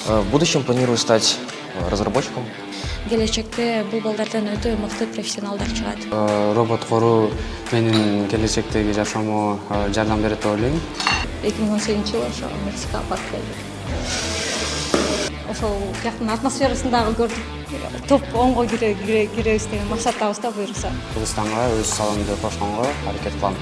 В будущем планирую стать разработчиком. Келечекте бул балдардан өтө мыкты профессионалдар чыгат. Робот коруу менин келечектеги жашоомо жардам берет деп ойлойм. 2018-жылы ошо Мексикага барып келдик. Ошол жактын атмосферасын дагы көрдүк. Топ 10го киребиз деген максаттабыз да буюрса. Кыргызстанга өз салымымды кошконго аракет кылам.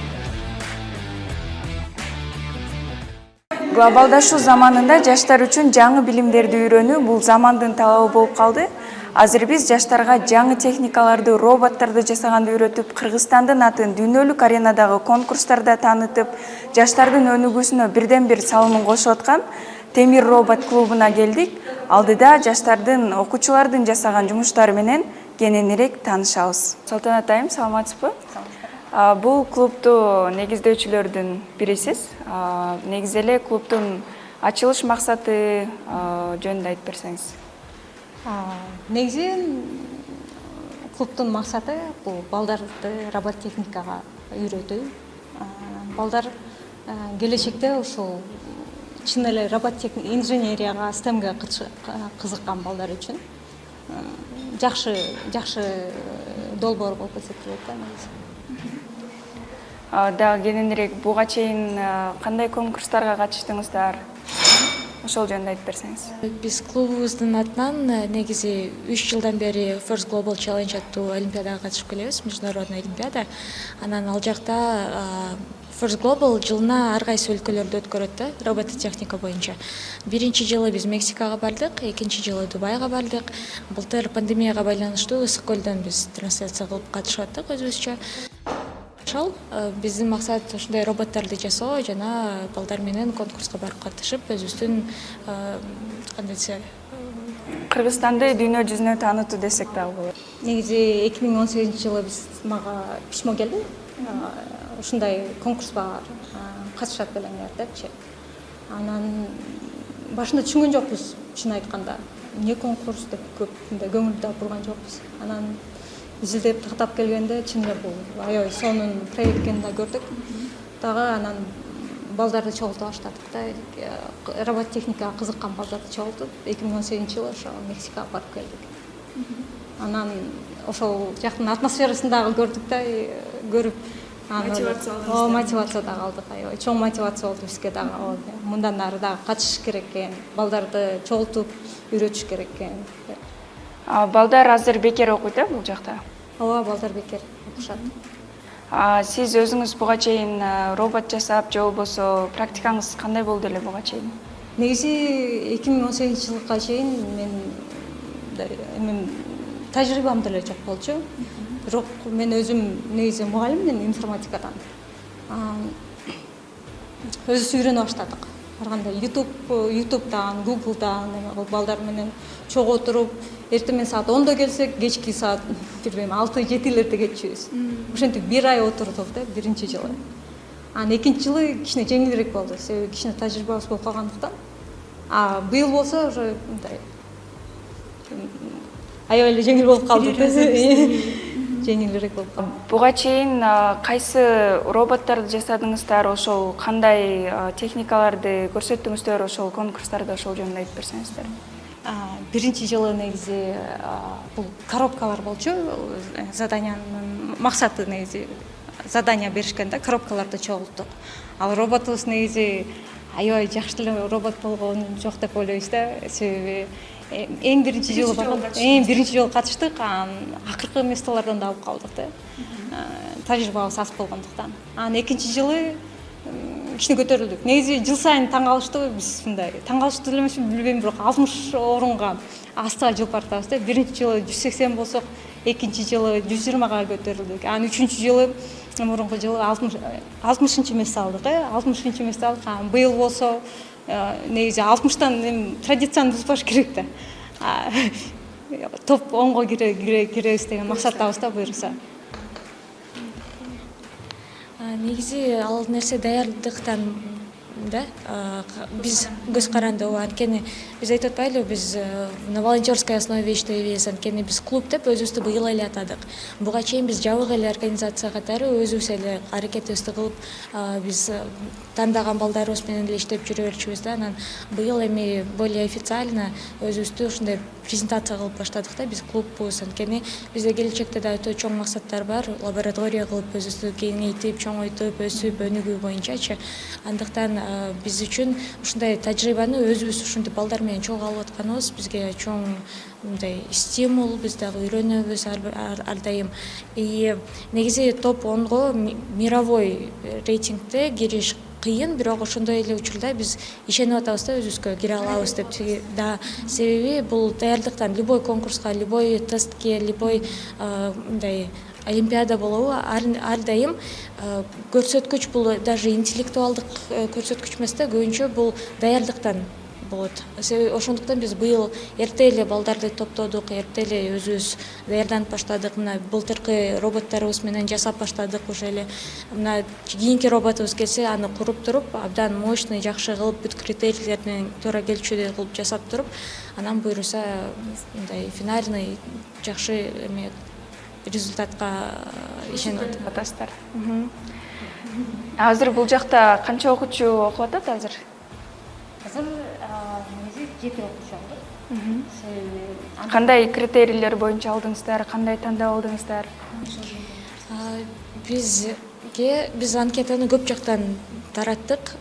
Глобалдашуу заманында жаштар үчүн жаңы билимдерди үйрөнүү бул замандын талабы болуп калды. Азыр биз жаштарга жаңы техникаларды, роботторду жасаганды үйрөтүп, Кыргызстандын атын дүйнөлүк аренадагы конкурстарда таанытып, жаштардын өнүгүүсүнө бирден бир салымын кошуп аткан Темир робот клубуна келдик. Алдыда жаштардын, окуучулардын жасаган жумуштары менен кененирээк таанышабыз. Салтанат айым, саламатсызбы? Бул клубду негиздөөчүлөрдүн бирисиз. Негизи эле клубдун ачылыш максаты жөнүндө айтып берсеңиз. Негизи клубдун максаты бул балдарды робототехникага үйрөтүү. Балдар келечекте ушул чын эле инженерияга, STEM-ге кызыккан балдар үчүн жакшы долбоор болуп эсептелет да негизи. Дагы кененирээк буга чейин кандай конкурстарга катыштыңыздар? Ошол жөнүндө айтып берсеңиз. Биз клубубуздун атынан негизи 3 жылдан бери First Global Challenge аттуу олимпиадага катышып келебиз, международный олимпиада. Анан ал жакта First Global жылына ар кайсы өлкөлөрдө өткөрөт да, робототехника боюнча. Биринчи жылы биз Мексикага бардык, экинчи жылы Дубайга бардык. Былтыр пандемияга байланыштуу Ысык көлдөн биз трансляция кылып катышып аттык өзүбүзчө. Ошол биздин максат ушундай роботторду жасоо жана балдар менен конкурска барып катышып, өзүбүздүн кандай десе, Кыргызстанды дүйнө жүзүнө таанытуу десек дагы болот. Негизи 2018-жылы мага письмо келди. Ушундай конкурс бар, катышат белеңер депчи. Анан башында түшүнгөн жокпуз, чын айтканда. Эмне конкурс деп көп көңүл да бурган жокпуз. Анан изилдеп тактап келгенде чын эле бул аябай сонун проект экенин да көрдүк. Дагы анан балдарды чогулта баштадык да. Робототехникага кызыккан балдарды чогултуп, 2018-жылы ошо Мексикага барып келдик. Анан ошол жактын атмосферасын дагы көрдүк да, көрүп мотивация дагы алдык. Аябай чоң мотивация болду бизге дагы. Мындан ары дагы катышыш керек экен, балдарды чогултуп үйрөтүш керек экен. Балдар азыр бекер окуйт да бул жакта? Ооба, балдар бекер окушат. Сиз өзүңүз буга чейин робот жасап, же болбосо практикаңыз кандай болду эле буга чейин? Негизи 2018-жылга чейин мен тажрыйбам деле жок болчу. Бирок мен өзүм негизи мугалиммин информатикадан. Өзүбүз үйрөнө баштадык. Барганда YouTube'дан, Google'дан балдар менен чогуу отуруп, эртең саат 10-до келсек, кечки саат 6-7-лерде кетчүбүз. Ошентип бир ай отурдук да биринчи жылы. Анан экинчи жылы кичине жеңилирээк болду, себеби кичине тажрыйбабыз болуп калгандыктан. Быйыл болсо уже мындай аябай эле жеңил болуп калды. Жеңилирээк болуп калды. Буга чейин кайсы роботторду жасадыңыздар, ошол кандай техникаларды көрсөттүңүздөр, ошол конкурстарда ошол жөнүндө айтып берсеңиздер. Биринчи жылы негизи бул коробкалар болчу. Заданиянын максаты негизи задания беришкен да, коробкаларды чогулттук. Ал роботубуз негизи аябай жакшы эле робот болгон жок деп ойлойбуз да, себеби эң биринчи жолу катыштык, акыркы местолордон да алып калдык да. Тажрыйбабыз аз болгондуктан. Анан экинчи жылы кичине көтөрүлдүк. Негизи жыл сайын таң калыштуу, биз мындай таң калыштуу эле эмесмин, билбейм, бирок 60 орунга астыга жылып баратабыз да. Биринчи жылы 180 болсок, экинчи жылы 120-га көтөрүлдүк. Анан үчүнчү жылы мурунку жылы 60-ынчы месте алдык, 60-ынчы месте алдык. Быйыл болсо негизи 60-тан традицияны бузбаш керек да. Топ 10го киребиз деген максаттабыз да буюрса. Негизи ал нерсе даярдыктан да биз көз каранды анткени биз айтып атпайлыбы, биз на волонтерской основе иштейбиз, анткени биз клуб деп өзүбүздү быйыл эле атадык. Буга чейин биз жабык эле организация катары өзүбүз эле аракетибизди кылып биз тандаган балдарыбыз менен эле иштеп жүрө берчүбүз да. Анан быйыл эми более официально өзүбүздү ушундай презентация кылып баштадык да, биз клуббуз. Анткени бизде келечекте да өтө чоң максаттар бар, лаборатория кылып өзүбүздү кеңейтип, чоңойтуп, өсүп, өнүгүү боюнчачы. Андыктан биз үчүн ушундай тажрыйбаны өзүбүз ушинтип балдар менен чогуу алып атканыбыз бизге чоң мындай стимул, биз дагы үйрөнөбүз ар дайым. И негизи топ 10го мировой рейтингде кириш кыйын, бирок ошондой эле учурда биз ишенип атабыз да, өзүбүзгө кире алабыз деп. Да, себеби бул даярдыктан любой конкурска, любой тестке, любой мындай олимпиада болобу, ар дайым көрсөткүч, бул даже интеллектуалдык көрсөткүч эмес да, көбүнчө бул даярдыктан болот. Себеби ошондуктан биз быйыл эрте эле балдарды топтодук, эрте эле өзүбүз даярданып баштадык. Мына былтыркы роботторубуз менен жасап баштадык уже эле. Мына кийинки роботубуз келсе, аны куруп туруп, абдан мощный, жакшы кылып, бүт критерийлердин туура келчүдөй кылып жасап туруп, анан буюрса мындай финальный жакшы эме результатка ишенип атасыздар. Азыр бул жакта канча окуучу окуп атат азыр? Азыр негизи 7 окуучу алдык. Кандай критерийлер боюнча алдыңыздар, кандай тандап алдыңыздар? Биз анкетаны көп жактан тараттык,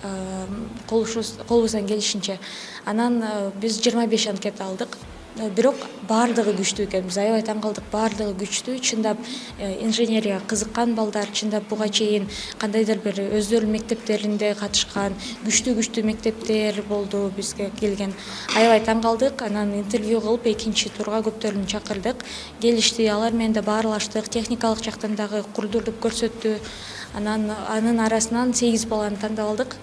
колубуздан келишинче. Анан биз 25 анкета алдык. Бирок баардыгы күчтүү экен. Биз аябай таң калдык, баардыгы күчтүү. Чындап инженерия кызыккан балдар, чындап буга чейин кандайдыр бир өздөрүнүн мектептеринде катышкан күчтүү мектептер болду бизге келген. Аябай таң калдык. Анан интервью кылып экинчи турга көптөрүн чакырдык. Келишти, алар менен да баарлаштык, техникалык жактан дагы курдуруп көрсөттү. Анын арасынан 8 баланы тандап алдык.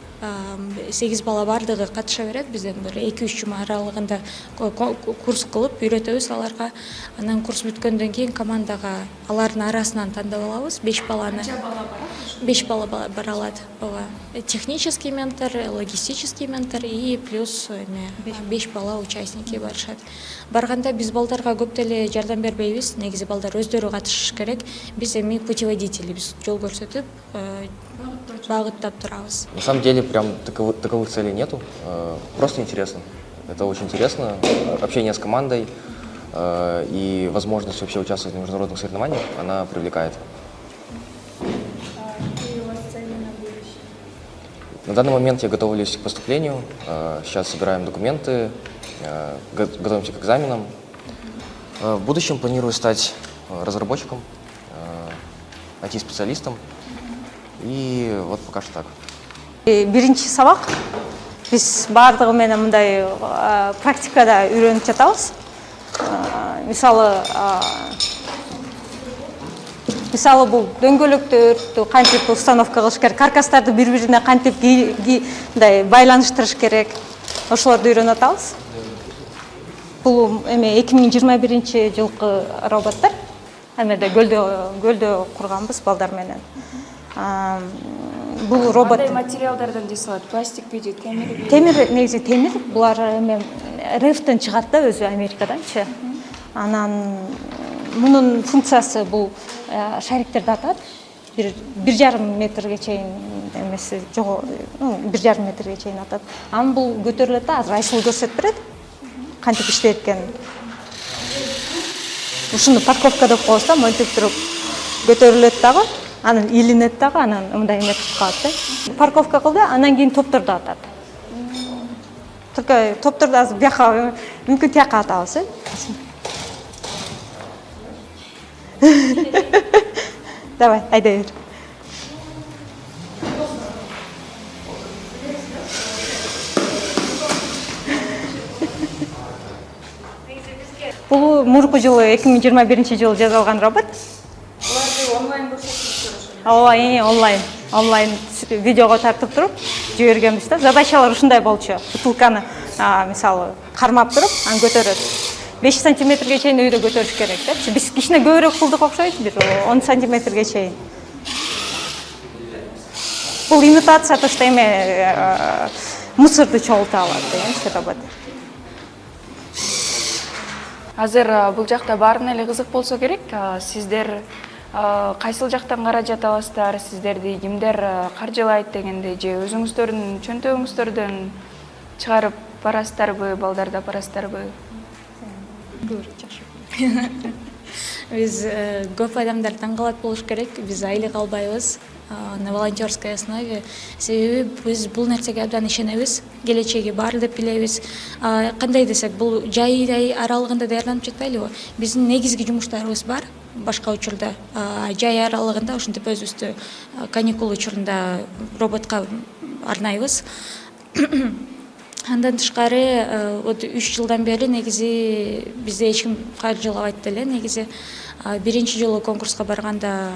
8 бала бардыгы катыша берет, бизден бир 2-3 жума аралыгында курс кылып үйрөтөбүз аларга. Анан курс бүткөндөн кийин командага алардын арасынан тандап алабыз 5 баланы. 5 бала бара алат. Технический ментор, логистический ментор и плюс 5 бала участники барышат. Барганда биз балдарга көп деле жардам бербейбиз. Негизи балдар өздөрү катышыш керек. Биз эми путеводители, биз жол көрсөтүп, багыттап турабыз. На самом деле, прям таковых целей нету. Просто интересно. Это очень интересно. Общение с командой и возможность вообще участвовать в международных соревнованиях, она привлекает. На данный момент я готовлюсь к поступлению. Сейчас собираем документы, готовимся к экзаменам. В будущем планирую стать разработчиком, IT-специалистом. И вот пока что так. Биринчи сабак биз баардыгы менен мындай практикада үйрөнүп жатабыз. Мисалы бул дөңгөлөктөрдү кантип установка кылыш керек, каркастарды бири-бирине кантип мындай байланыштырыш керек. Ошолорду үйрөнүп атабыз. Бул эме 2021 жылкы роботтор. Эмеде гөлдө курганбыз балдар менен. Бул робот Кандай материалдардан жасалат? Пластикпи, темирби? Темир, негизи темир. Булар эме рефтен чыгат да, өзү Америкаданчы. Анан мунун функциясы бул шариктерди атат. 1,5 метрге чейин эмеси жого, 1,5 метрге чейин атат. Анан бул көтөрүлөт да, азыр айсыл көрсөтүп берет. Кантип иштейт экенин. Ушуну парковка деп коебуз да, монтип туруп көтөрүлөт дагы. Анан илинет дагы, анан мындай эме кылып калат да. Парковка кылды, анан кийин топторду атат. Только топторду азыр бияка мүмкүн тияка атабыз, Давай, айдай бер. Бул мурку жылы 2021 жылы жасалган робот. Онлайн видеого тартып туруп жибергенбиз да. Задачалар ушундай болчу. Бутылканы мисалы кармап туруп, аны көтөрөт. 5 сантиметрге чейин үйдө көтөрүш керек депчи. Биз кичине көбүрөөк кылдык окшойт, бир 10 сантиметрге чейин. бул имитация то что эме мусорду чогулта алат дегенчи робот. Азыр бул жакта баарына эле кызык болсо керек. Сиздер кайсыл жактан каражат аласыздар, сиздерди кимдер каржылайт дегенде, же өзүңүздөрдүн чөнтөгүңүздөрдөн чыгарып барасыздарбы, балдарды апарасыздарбы? Биз көп адамдар таң калат болуш керек. Биз айлык албайбыз на волонтерской основе. Себеби биз бул нерсеге абдан ишенебиз. Келечеги бар деп билебиз. Кандай десек, бул жай аралыгында даярданып жатпайлыбы? Биздин негизги жумуштарыбыз бар. Башка учурда жай аралыгында ошентип өзүбүздү каникул учурунда роботко арнайбыз. Андан тышкары 3 жылдан бери негизи бизде эч ким каржылабайт деле. Негизи биринчи жылы конкурска барганда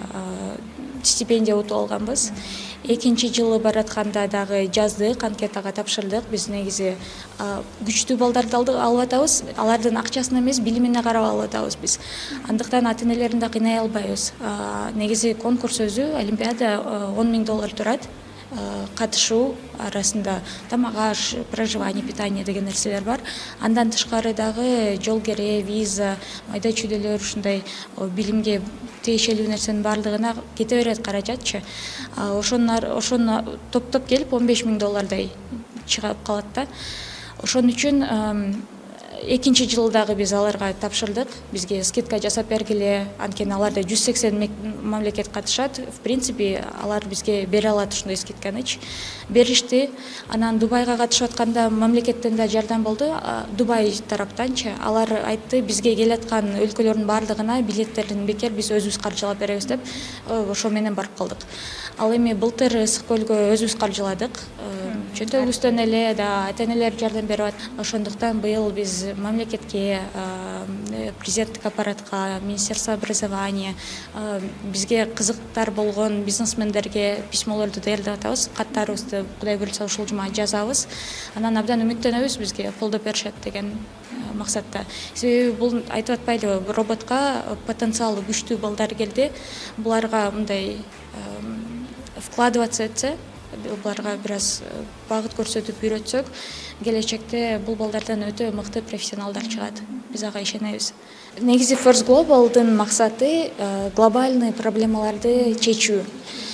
стипендия утуп алганбыз. Экинчи жылы баратканда дагы жаздык, анкетага тапшырдык. Биз негизи күчтүү балдарды алып атабыз. Алардын акчасына эмес, билимине карап алып атабыз биз. Андыктан ата-энелерин да кыйнай албайбыз. Негизи конкурс өзү, олимпиада $10,000 турат. Катышуу арасында тамак аш, проживание, питание деген нерселер бар. Андан тышкары дагы жол кере, виза, майда чүйдөлөр ушундай билимге тиешелүү нерсенин баардыгына кете берет каражатчы. Ошону топтоп келип $15,000 чыгып калат да. Ошон үчүн экинчи жылдагы биз аларга тапшырдык. Бизге скидка жасап бергиле. Анткени аларда 180 мамлекет катышат. В принципе, алар бизге бере алат ушундай скидканычы. Беришти. Анан Дубайга катышып атканда мамлекеттен да жардам болду. Дубай тараптанчы. Алар айтты, бизге келаткан өлкөлөрдүн баардыгына билеттерин бекер биз өзүбүз каржылап беребиз деп, ошо менен барып калдык. Ал эми былтыр Ысык көлгө өзүбүз каржыладык. Чөнтөгүбүздөн эле да ата-энелер жардам берип атат. Ошондуктан быйыл биз мамлекетке, президенттик аппаратка, Министерство образования, бизге кызыктар болгон бизнесмендерге письмолорду даярдап атабыз. Каттарыбызды Кудай буйрса ушул жума жазабыз. Анан абдан үмүттөнөбүз бизге колдоп беришет деген максатта. Себеби бул айтып атпайлыбы, роботко потенциалы күчтүү балдар келди. Буларга мындай вкладываться этсе, буларга бир аз багыт көрсөтүп үйрөтсөк, келечекте бул балдардан өтө мыкты профессионалдар чыгат. Биз ага ишенебиз. Негизи First Global'дын максаты глобальный проблемаларды чечүү.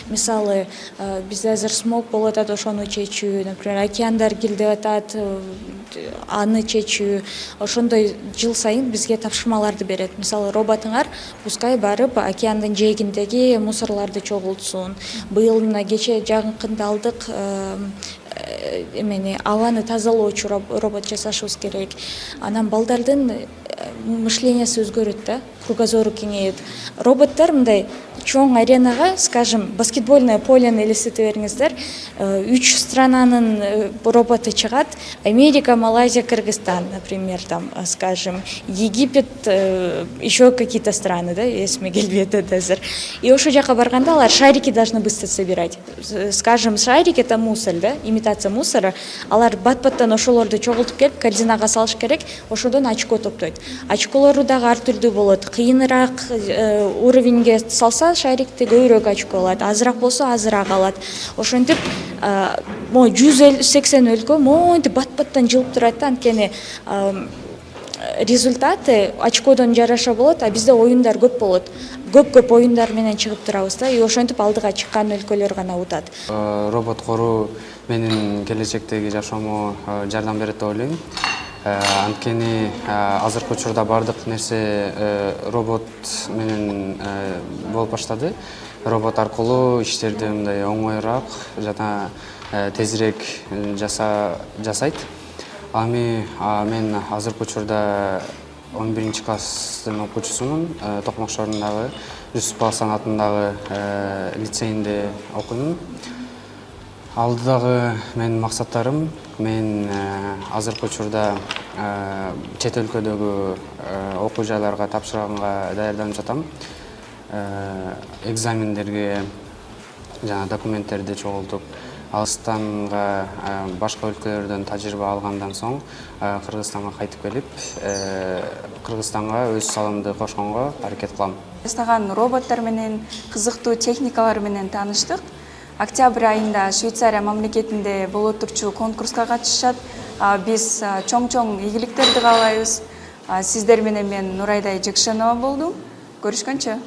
Мисалы, бизде азыр смог болуп атат, ошону чечүү, например, океандар кирдип атат, аны чечүү. Ошондой жыл сайын бизге тапшырмаларды берет. Мисалы, роботуңар пускай барып океандын жээгиндеги мусорларды чогултсун. Быйыл мына кече жакында алдык абаны тазалоочу робот жасашыбыз керек. Анан балдардын мышлениясы өзгөрөт да, кругозору кеңейет. Роботтор мындай чоң аренага, скажем, баскетбольное полени элестете бериңиздер. 3 странанын роботу чыгат. Америка, Малайзия, Кыргызстан, например, там, скажем, Египет, еще какие-то страны, да, эсиме келбей атат азыр. И ошол жака барганда алар шарики должны быстро собирать. Скажем, шарик это мусор, да, имитация мусора. Алар бат-баттан ошолорду чогултуп келип, корзинага салыш керек, ошодон очко топтойт. Очколору дагы ар түрдүү болот. Кыйыныраак уровеньге салса, шарикти көбүрөөк очко алат, азыраак болсо азыраак алат. Ошентип 180 өлкө монтип бат-баттан жылып турат да, анткени результаты очкодон жараша болот, а бизде оюндар көп болот. Көп оюндар менен чыгып турабыз да, и ошентип алдыга чыккан өлкөлөр гана утат. Робот коруу менин келечектеги жашоомо жардам берет деп ойлойм. Анткени азыркы учурда бардык нерсе робот менен болуп баштады. Робот аркылуу иштерди мындай оңоюраак жана тезирээк жасайт. Ами мен азыркы учурда 11-класстын окуучусумун. Токмок шаарындагы Жүсүп Аласан атындагы лицейинде окуймун. Алдыдагы менин максаттарым, мен азыркы учурда чет өлкөдөгү окуу жайларга тапшырганга даярданып жатам. Экзамендерге жана документтерди чогултуп, Алыстанга башка өлкөлөрдөн тажрыйба алгандан соң Кыргызстанга кайтып келип, Кыргызстанга өз салымды кошконго аракет кылам. Жастаган роботтор менен, кызыктуу техникалар менен тааныштык. октябрь айында Швейцария мамлекетинде боло турчу конкурска катышат. Биз чоң ийгиликтерди каалайбыз. Сиздер менен мен Нурайдай Жекшенова болдум. Көрүшкөнчө.